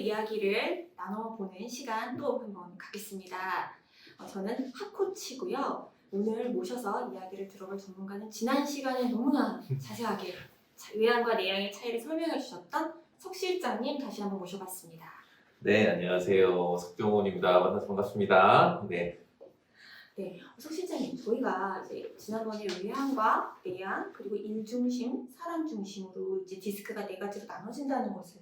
이야기를 나눠보는 시간 또 한번 갖겠습니다. 저는 학코치고요. 오늘 모셔서 이야기를 들어볼 전문가는 지난 시간에 너무나 자세하게 외양과 내양의 차이를 설명해 주셨던 석 실장님 다시 한번 모셔봤습니다. 네, 안녕하세요. 석종원입니다. 만나서 반갑습니다. 네. 네, 석 실장님, 저희가 이제 지난번에 외양과 내양 그리고 일 중심, 사람 중심으로 이제 디스크가 네 가지로 나눠진다는 것을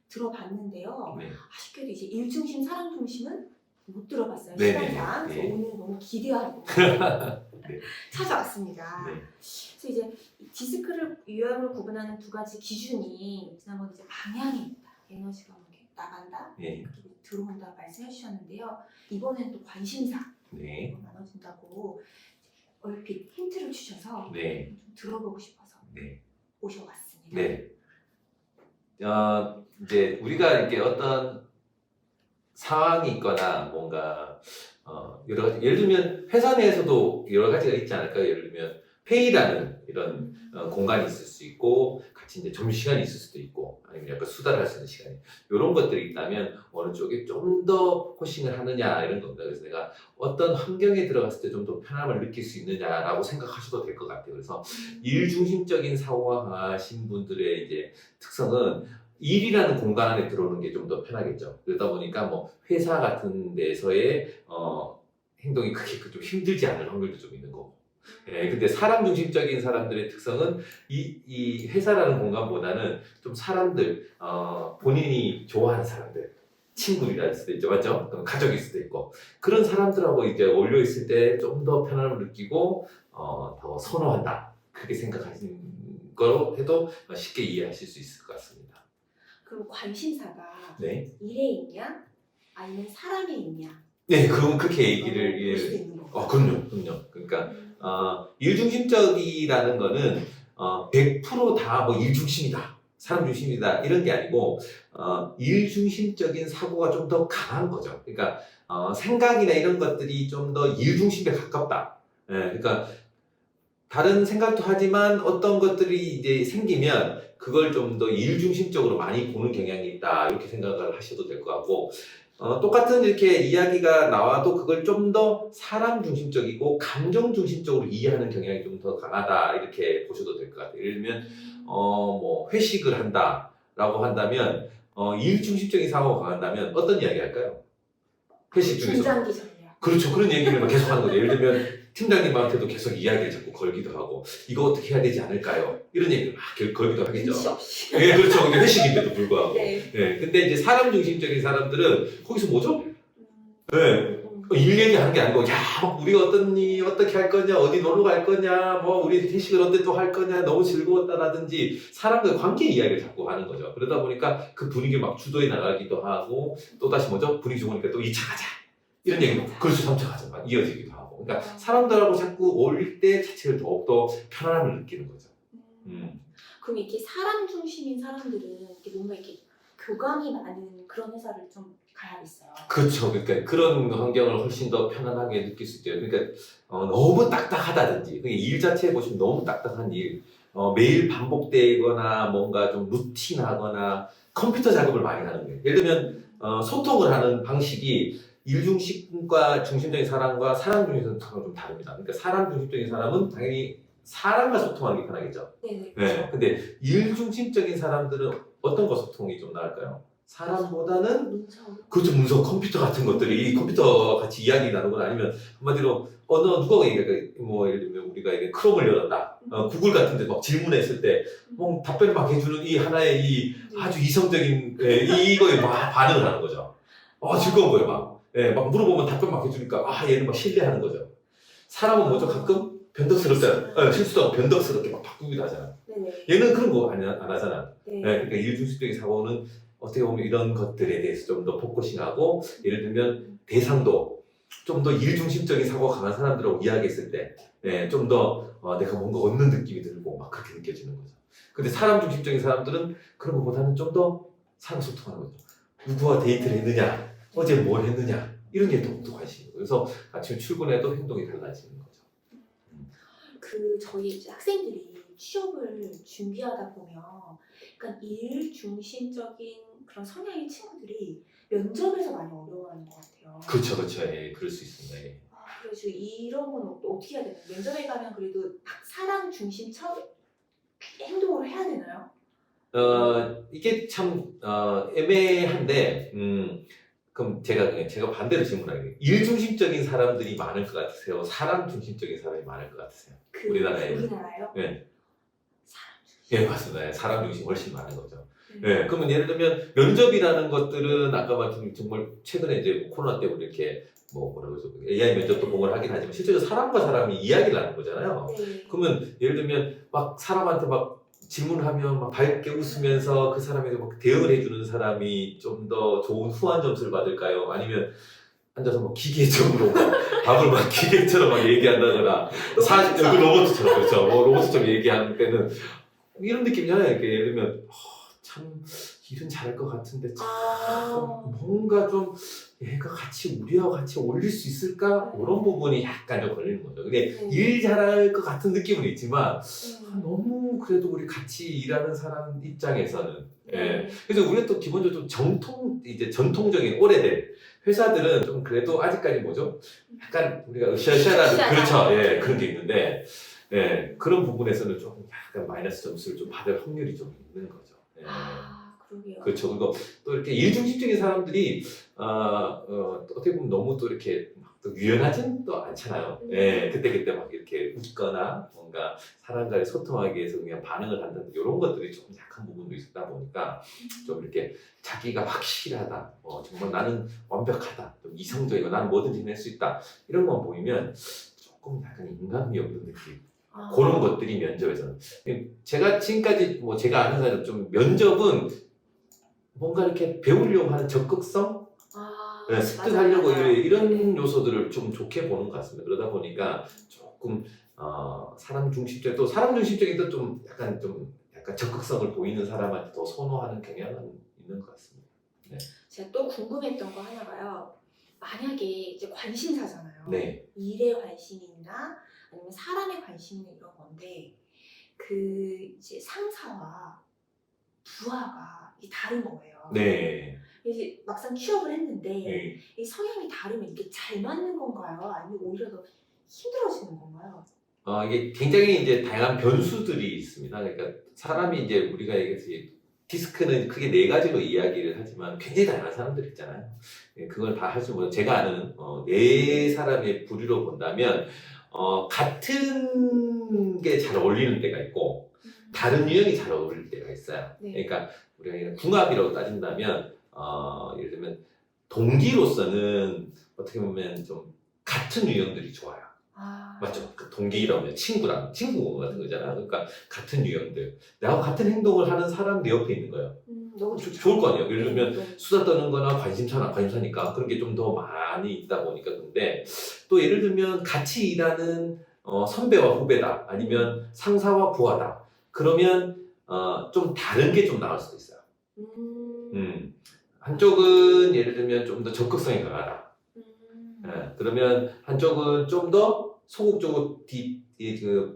들어봤는데요. 네. 아쉽게도 이제 일 중심, 사람 중심은 못 들어봤어요. 네, 시간상. 네, 그래서 네. 오늘 너무 기대하고 네. 찾아왔습니다. 네. 그래서 이제 디스크를 유형으로 구분하는 두 가지 기준이 지난번에 이제 방향이 있다, 에너지가 뭐 이렇게 나간다, 네. 그리고 들어온다 말씀해 주셨는데요. 이번엔 또 관심사 네. 나눠진다고 얼핏 힌트를 주셔서 네. 좀 들어보고 싶어서 네. 모셔봤습니다. 네. 이제 우리가 이렇게 어떤 상황이 있거나 뭔가 여러 가지, 예를 들면 회사 내에서도 여러 가지가 있지 않을까요? 예를 들면 회의라는 이런 공간이 있을 수 있고, 같이 이제 점심시간이 있을 수도 있고, 아니면 약간 수다를 할 수 있는 시간이, 이런 것들이 있다면 어느 쪽에 좀 더 포싱을 하느냐 이런 겁니다. 그래서 내가 어떤 환경에 들어갔을 때 좀 더 편함을 느낄 수 있느냐라고 생각하셔도 될 것 같아요. 그래서 일 중심적인 사고가 강하신 분들의 이제 특성은 일이라는 공간 안에 들어오는 게 좀 더 편하겠죠. 그러다 보니까 뭐 회사 같은 데서의 행동이 크게 좀 힘들지 않을 확률도 좀 있는 거고. 예, 근데 사람 중심적인 사람들의 특성은 이 회사라는 공간보다는 좀 사람들, 본인이 좋아하는 사람들, 친구일 수도 있죠, 맞죠? 그럼 가족일 수도 있고, 그런 사람들하고 이제 어울려 있을 때 좀 더 편함을 느끼고, 더 선호한다. 그렇게 생각하시는 거로 해도 쉽게 이해하실 수 있을 것 같습니다. 그럼 관심사가 네. 일에 있냐, 아니면 사람에 있냐? 네, 그렇게 얘기를, 볼 수도 있는 거고. 그럼요. 그러니까, 일중심적이라는 거는 100% 다 뭐 일중심이다, 사람 중심이다 이런 게 아니고 일중심적인 사고가 좀 더 강한 거죠. 그러니까 생각이나 이런 것들이 좀 더 일중심에 가깝다. 예, 그러니까 다른 생각도 하지만 어떤 것들이 이제 생기면 그걸 좀 더 일중심적으로 많이 보는 경향이 있다 이렇게 생각을 하셔도 될 것 같고, 똑같은 이렇게 이야기가 나와도 그걸 좀 더 사람 중심적이고 감정 중심적으로 이해하는 경향이 좀 더 강하다 이렇게 보셔도 될 것 같아요. 예를 들면 뭐 회식을 한다라고 한다면 일 중심적인 사고가 강한다면 어떤 이야기 할까요? 회식 중에서. 중장기 전략. 그렇죠. 그런 얘기를 막 계속 하는 거죠. 예를 들면 팀장님한테도 계속 이야기를 자꾸 걸기도 하고, 이거 어떻게 해야 되지 않을까요? 이런 얘기를 막 걸기도 하겠죠. 눈치 없이. 예, 그렇죠. 근데 회식인데도 불구하고. 네. 예, 근데 이제 사람 중심적인 사람들은 거기서 뭐죠? 예, 일 얘기하는 게 아니고, 야, 막 우리가 어떻게 할 거냐, 어디 놀러 갈 거냐, 뭐 우리 회식을 언제 또 할 거냐, 너무 즐거웠다라든지 사람들 관계 이야기를 자꾸 하는 거죠. 그러다 보니까 그 분위기를 막 주도해 나가기도 하고, 또 다시 뭐죠? 분위기 좋으니까 또 2차 가자. 이런 얘기도, 그렇죠. 3차 가자. 막 이어지기도 하고. 그러니까 사람들하고 자꾸 어울릴 때 자체를 더욱더 편안함을 느끼는 거죠. 그럼 이렇게 사람 중심인 사람들은 이렇게 뭔가 이렇게 교감이 많은 그런 회사를 좀 가야겠어요. 그렇죠. 그러니까 그런 환경을 훨씬 더 편안하게 느낄 수 있죠. 그러니까 너무 딱딱하다든지, 그러니까 일 자체에 보시면 너무 딱딱한 일, 매일 반복되거나 뭔가 좀 루틴하거나 컴퓨터 작업을 많이 하는 거예요. 예를 들면 소통을 하는 방식이 일중심과 중심적인 사람과 사람 중심적인 사람은 좀 다릅니다. 그러니까 사람 중심적인 사람은 당연히 사람과 소통하는 게 편하겠죠. 네네. 네. 근데 일중심적인 사람들은 어떤 거 소통이 좀 나을까요? 사람보다는 문서. 그렇죠. 문서, 컴퓨터 같은 것들이 이 컴퓨터 같이 이야기 나누거나, 아니면 한마디로 누가 얘기할까? 뭐 예를 들면 우리가 이게 크롬을 열었다. 구글 같은 데 막 질문했을 때 뭐 답변을 막 해주는 이 하나의 이 아주 이성적인 이거에 막 반응을 하는 거죠. 즐거운 거예요. 막 물어보면 답변 막 해주니까 얘는 막 신뢰하는 거죠. 사람은 뭐죠? 가끔 변덕스럽잖아. 실수도 하고 변덕스럽게 막 바꾸기도 하잖아. 네네. 얘는 그런 거 안 하잖아. 네. 그러니까 일중심적인 사고는 어떻게 보면 이런 것들에 대해서 좀 더 포커싱하고, 예를 들면 대상도 좀 더 일중심적인 사고가 강한 사람들하고 이야기했을 때 좀 더 내가 뭔가 얻는 느낌이 들고 막 그렇게 느껴지는 거죠. 근데 사람 중심적인 사람들은 그런 것보다는 좀 더 사람 소통하는 거죠. 누구와 데이트를 했느냐, 어제 뭘 했느냐, 이런 게 더 관심이고, 그래서 아침에 출근해도 행동이 달라지는 거죠. 저희 이제 학생들이 취업을 준비하다 보면, 그러니까 일 중심적인 그런 성향의 친구들이 면접에서 많이 어려워하는 것 같아요. 그렇죠, 그렇죠. 예, 그럴 수 있습니다. 예. 그래서 이런 건 어떻게 해야 되나요? 면접에 가면 그래도 사람 중심처럼 행동을 해야 되나요? 이게 참 애매한데, 그럼 제가 반대로 질문할게요. 일 중심적인 사람들이 많을 것 같으세요? 사람 중심적인 사람이 많을 것 같으세요? 우리나라에. 우리나라요? 네. 사람 중심. 예, 맞습니다. 예, 사람 중심 훨씬 많은 거죠. 네. 예, 그러면 예를 들면 면접이라는 것들은 아까 말씀 정말 최근에 이제 뭐 코로나 때문에 이렇게 뭐라고 해서 AI 면접도 공을 하긴 하지만 실제로 사람과 사람이 이야기를 하는 거잖아요. 네. 그러면 예를 들면 막 사람한테 막 질문하면 막 밝게 웃으면서 그 사람에게 막 대응을 해주는 사람이 좀 더 좋은 후한 점수를 받을까요? 아니면 앉아서 뭐 기계적으로 막 답을 막 기계처럼 막 얘기한다거나 사실 그 로봇처럼 그렇죠. 뭐 로봇처럼 얘기하는 때는 이런 느낌이잖아요. 이렇게 예를 들면 참 일은 잘할 것 같은데 참 뭔가 좀 얘가 같이 우리와 같이 어울릴 수 있을까? 이런 부분이 약간 좀 걸리는 거죠. 근데 일 잘할 것 같은 느낌은 있지만 너무 그래도 우리 같이 일하는 사람 입장에서는 예. 그래서 우리가 또 기본적으로 좀 이제 전통적인 오래된 회사들은 좀 그래도 아직까지 뭐죠? 약간 우리가 으쌰으쌰라는 그렇죠. 예, 그런 게 있는데 예, 그런 부분에서는 좀 약간 마이너스 점수를 좀 받을 확률이 좀 있는 거죠. 예. 그러게요. 그렇죠. 그리고 또 이렇게 일중심적인 사람들이 어떻게 보면 너무 또 이렇게 또 유연하진 또 않잖아요. 예, 그때 막 이렇게 웃거나 뭔가 사람과의 소통하기 위해서 그냥 반응을 한다는 이런 것들이 좀 약한 부분도 있다 보니까 좀 이렇게 자기가 확실하다, 정말 나는 완벽하다, 좀 이성적이고 나는 뭐든지 해낼 수 있다 이런 건 보이면 조금 약간 인간미 없는 느낌. 그런 것들이 면접에서는 제가 지금까지 뭐 제가 아는 사람 좀 면접은 뭔가 이렇게 배우려고 하는 적극성, 습득하려고 이런 요소들을 좀 좋게 보는 것 같습니다. 그러다 보니까 조금 사람 중심적 또 사람 중심적인 좀 약간 적극성을 보이는 사람한테 더 선호하는 경향은 있는 것 같습니다. 네. 제가 또 궁금했던 거 하나가요. 만약에 이제 관심사잖아요. 네. 일에 관심이 있나 아니면 사람에 관심이 있는 이런 건데 그 이제 상사와 부하가 이게 다른 거예요. 네. 이제 막상 취업을 했는데 네. 이 성향이 다르면 이게 잘 맞는 건가요? 아니면 오히려 더 힘들어지는 건가요? 이게 굉장히 이제 다양한 변수들이 있습니다. 그러니까 사람이 이제 우리가 얘기해서 디스크는 크게 네 가지로 이야기를 하지만 굉장히 다양한 사람들 있잖아요. 그걸 다 할 수 없는 제가 아는 네 사람의 부류로 본다면 같은 게 잘 어울리는 때가 있고 다른 유형이 잘 어울릴 때가 있어요. 네. 그러니까 우리가 궁합이라고 따진다면 예를 들면 동기로서는 어떻게 보면 좀 같은 유형들이 좋아요. 맞죠? 그 동기라면 친구 같은 거잖아. 그러니까 같은 유형들. 나하고 같은 행동을 하는 사람 내 옆에 있는 거예요. 너무 좋죠. 좋을 거 아니에요. 예를 들면 네. 수다 떠는 거나 관심사니까 그런 게 좀 더 많이 있다 보니까. 근데 또 예를 들면 같이 일하는 선배와 후배다. 아니면 상사와 부하다. 그러면 좀 다른 게 좀 나올 수도 있어요. 한쪽은 예를 들면 좀 더 적극성이 강하다. 그러면 한쪽은 좀 더 소극적으로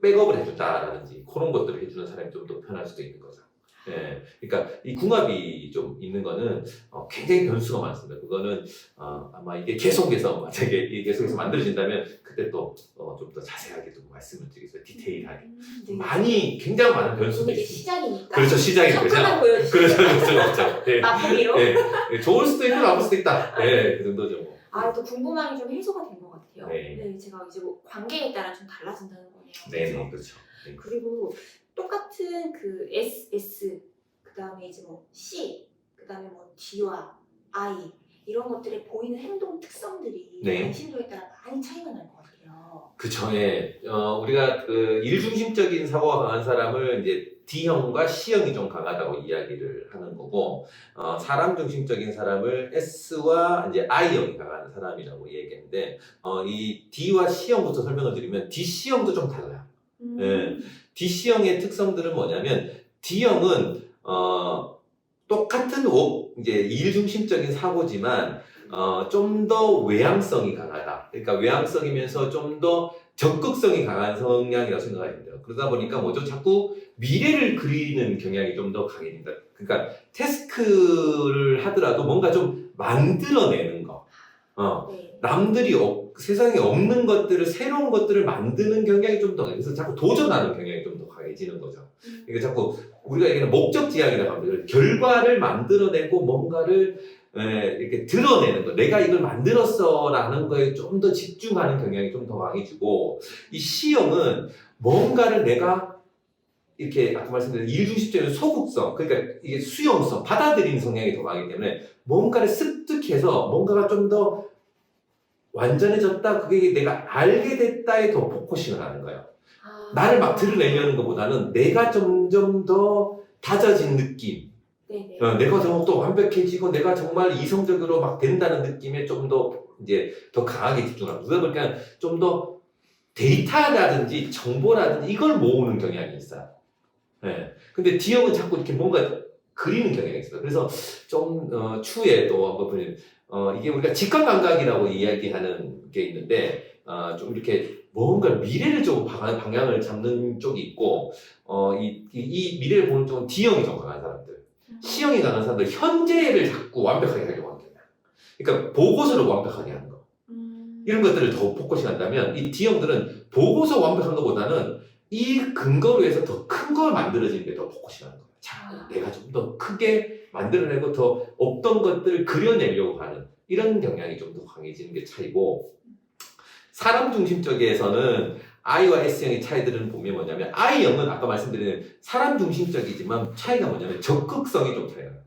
백업을 해준다라든지 그런 것들을 해주는 사람이 좀 더 편할 수도 있는 거죠. 그러니까 이 궁합이 좀 있는 거는 굉장히 변수가 많습니다. 그거는 아마 이게 계속해서 만약에 이게 계속해서 만들어진다면 그때 또 좀 더 자세하게 좀 말씀을 드리겠습니다. 디테일하게. 네. 굉장히 많은 변수가 이게 있습니다. 시작이니까. 그렇죠, 시작인 거죠. 잠깐만 보여주세요. 그렇죠. 네. 맛보기로. 네. 좋을 수도 있고 나쁠 수도 있다. 네, 그 정도죠. 뭐. 또 궁금함이 좀 해소가 된 것 같아요. 네. 제가 이제 뭐 관계에 따라 좀 달라진다는 거네요. 네, 그렇죠. 네. 그리고 똑같은 그 S, 그 다음에 이제 뭐 C, 그 다음에 뭐 D와 I 이런 것들의 보이는 행동 특성들이 관심도에 따라 많이 차이가 날 것 같아요. 그쵸, 예. 우리가 그 일중심적인 사고가 강한 사람을 이제 D형과 C형이 좀 강하다고 이야기를 하는 거고, 사람 중심적인 사람을 S와 이제 I형이 강한 사람이라고 얘기했는데, 이 D와 C형부터 설명을 드리면 DC형도 좀 달라요. 예. DC형의 특성들은 뭐냐면, D형은, 똑같은 이제 일중심적인 사고지만, 좀 더 외향성이 강하다. 그러니까 외향성이면서 좀 더 적극성이 강한 성향이라고 생각이 됩니다. 그러다 보니까 뭐죠? 자꾸 미래를 그리는 경향이 좀 더 강해진다. 그러니까 태스크를 하더라도 뭔가 좀 만들어내는 거. 네. 남들이 세상에 없는 것들을, 새로운 것들을 만드는 경향이 좀 더, 그래서 자꾸 도전하는 경향이 좀 더 강해지는 거죠. 그러니까 자꾸 우리가 얘기하는 목적지향이라고 합니다. 결과를 만들어내고 뭔가를 이렇게 드러내는 거. 내가 이걸 만들었어라는 거에 좀 더 집중하는 경향이 좀 더 강해지고, 이 C형은 뭔가를 내가 이렇게 아까 말씀드린 일중심적인 소극성, 그러니까 이게 수용성, 받아들이는 성향이 더 강하기 때문에 뭔가를 습득해서 뭔가가 좀 더 완전해졌다, 그게 내가 알게 됐다에 더 포커싱을 하는 거예요. 나를 막 드러내려는 것보다는 내가 점점 더 다져진 느낌, 네네. 내가 더 완벽해지고 내가 정말 이성적으로 막 된다는 느낌에 좀 더 이제 더 강하게 집중하고, 그러다 보니까 좀 더 데이터라든지 정보라든지 이걸 모으는 경향이 있어요. 예. 근데 D형은 자꾸 이렇게 뭔가 그리는 경향이 있어요. 그래서 좀 추후에 또 한번 보면 이게 우리가 직관감각이라고 이야기하는 게 있는데, 좀 이렇게 뭔가 미래를 좀 방향을 잡는 쪽이 있고, 이 미래를 보는 쪽은 D형이 좀 강한 사람들, C형이 강한 사람들, 현재를 자꾸 완벽하게 하려고 하는 거예요. 그러니까 보고서를 완벽하게 하는 거. 이런 것들을 더 포커싱 한다면, 이 D형들은 보고서 완벽한 것보다는 이 근거로 해서 더 큰 걸 만들어지는 게 더 포커싱 하는 거예요. 자꾸 내가 좀 더 크게 만들어내고 더 없던 것들을 그려내려고 하는 이런 경향이 좀 더 강해지는 게 차이고, 사람 중심적에서는 I와 S형의 차이들은 보면 뭐냐면, I형은 아까 말씀드린 사람 중심적이지만 차이가 뭐냐면 적극성이 좀 차이가 나요.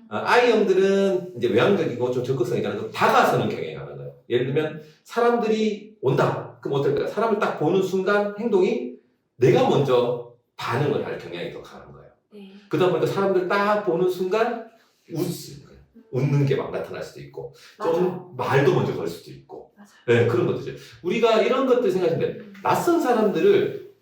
I형들은 이제 외향적이고 좀 적극성이 강해서 다가서는 경향이 강한 거예요. 예를 들면 사람들이 온다. 그럼 어떨까요? 사람을 딱 보는 순간 행동이 내가 먼저 반응을 할 경향이 더 강한 거예요. 네. 그러다 보니까 사람들 딱 보는 순간 웃는 거예요. 웃는 게 막 나타날 수도 있고, 좀 맞아요. 말도 먼저 걸 수도 있고, 맞아요. 네, 그런 것들이죠. 우리가 이런 것들 생각하시는데, 낯선 사람들을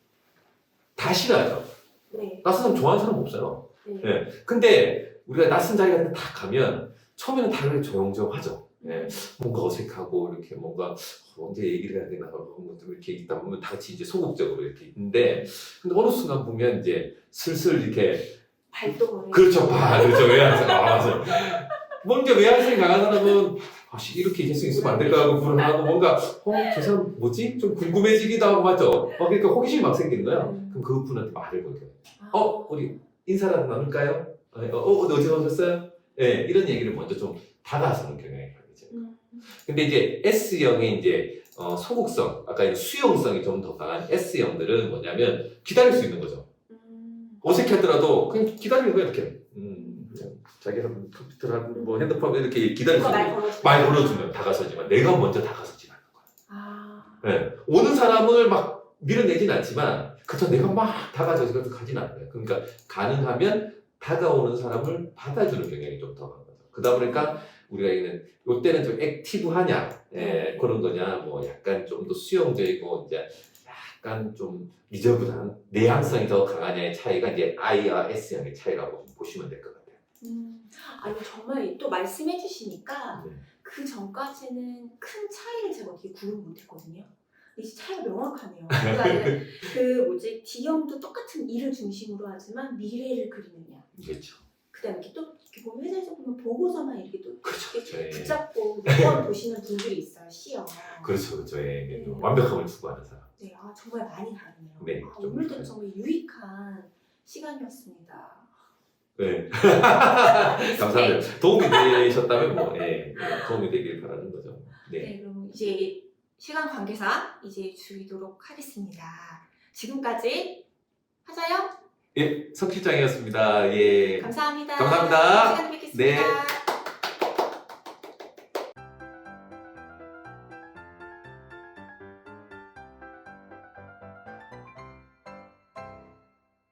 다 싫어하죠. 네. 낯선 사람 좋아하는 사람 없어요. 네. 네. 근데 우리가 낯선 자리 같은 데 딱 가면 처음에는 다들 조용조용하죠. 네. 뭔가 어색하고 이렇게 뭔가 언제 얘기를 해야 되나 좀 이렇게 있다 보면 다 같이 이제 소극적으로 이렇게 있는데, 근데 어느 순간 보면 이제 슬슬 이렇게 발동을 그렇죠, 그렇죠, 외향성, 맞아요. 먼저 외향성이 강한 사람은 이렇게 개성 있으면 안 될까 하고 불안하고, 뭔가 저 사람 뭐지? 좀 궁금해지기도 하고, 맞죠? 그러니까 호기심이 막 생기는 거예요. 그럼 그분한테 말을 걸게요. 우리 인사라도 나눌까요? 어제 오셨어요? 네, 이런 얘기를 먼저 좀 다가서는 경향이 강해져요. 근데 이제 S형이 이제 소극성, 아까 이제 수용성이 좀 더 강한 S형들은 뭐냐면 기다릴 수 있는 거죠. 어색하더라도 그냥 기다리는 거야, 이렇게. 그냥 자기가 컴퓨터를 하든 뭐 핸드폰 이렇게 기다릴 수 있는 거야. 말 걸어주면 다가서지만 내가 먼저 다가서지 않는 거야. 네. 오는 사람을 막 밀어내진 않지만 그렇다고 내가 막 다가서서 가진 않아요. 그러니까 가능하면 다가오는 사람을 받아주는 경향이 좀 더 강한 거죠. 그러다 보니까 우리가 이는 요때는 좀 액티브하냐, 그런 거냐, 뭐 약간 좀 더 수용적이고 이제 약간 좀 리저브한 내향성이 더 강하냐의 차이가 이제 I와 S형의 차이라고 좀 보시면 될 것 같아요. 아니 정말 또 말씀해 주시니까 그 전까지는 큰 차이를 제가 어떻게 구분 못했거든요. 이제 차이가 명확하네요. 그러니까 D형도 똑같은 일을 중심으로 하지만 미래를 그리느냐. 그렇죠. 그다음에 이렇게 또 이렇게 보면 회사에서 보면 보고서만 이렇게 또 그렇죠. 이렇게 붙잡고 몇 번 보시는 분들이 있어요. C형. 그렇죠. 완벽함을 추구하는 사람. 네, 정말 많이 다르네요. 네, 오늘도 정말 유익한 시간이었습니다. 네. 감사합니다. 도움이 되셨다면 도움이 되길 바라는 거죠. 네, 그럼 이제 시간 관계상 이제 줄이도록 하겠습니다. 지금까지 하자요. 석 실장이었습니다. 예. 감사합니다. 감사합니다. 시간에 뵙겠습니다. 네.